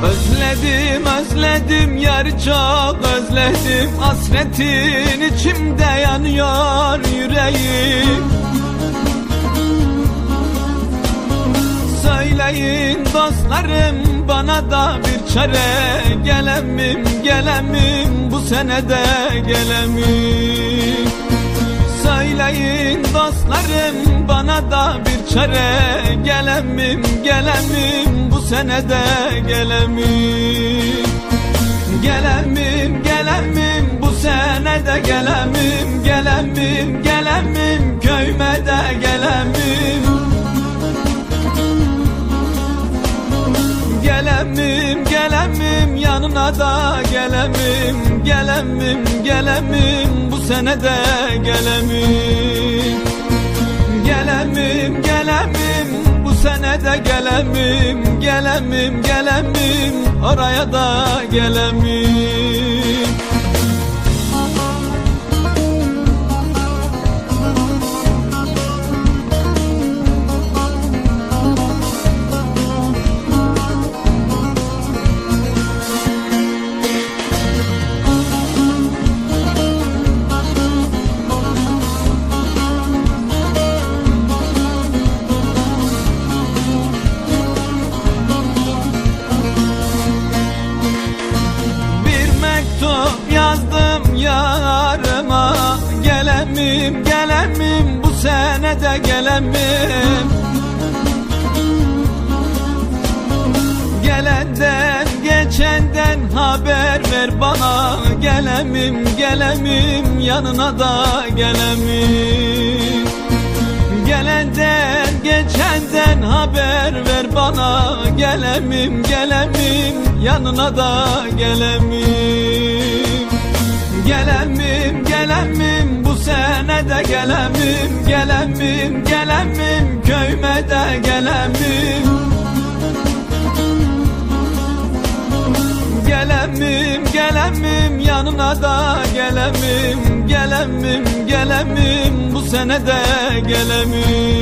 Özledim, özledim, yar çok özledim. Hasretin içimde yanıyor yüreğim. Söyleyin dostlarım, bana da bir çare. Gelemim, gelemim, bu senede gelemim. Söyleyin dostlarım, bana da bir çare. Gelemim, gelemim, bu senede gelemim. Gelemim, gelemim, bu senede gelemim. Gelemim, gelemim, köyüme de gelemim. Gelemim, gelemim, yanına da gelemim. Gelemim, gelemim, bu senede gelemim. Gelemim, gelemim, bu senede gelemim. Gelemim, gelemim, oraya da gelemim. Yazdım yarıma, gelemim, gelemim, bu senede gelemim. Gelenden geçenden haber ver bana. Gelemim, gelemim, yanına da gelemim. Gelenden geçenden haber ver bana. Gelemim, gelemim, yanına da gelemim. Gelemim, gelemim, bu senede gelemim. Gelemim, gelemim, köyüme de gelemim. Gelemim, gelemim, yanına da gelemim. Gelemim, gelemim, bu senede gelemim.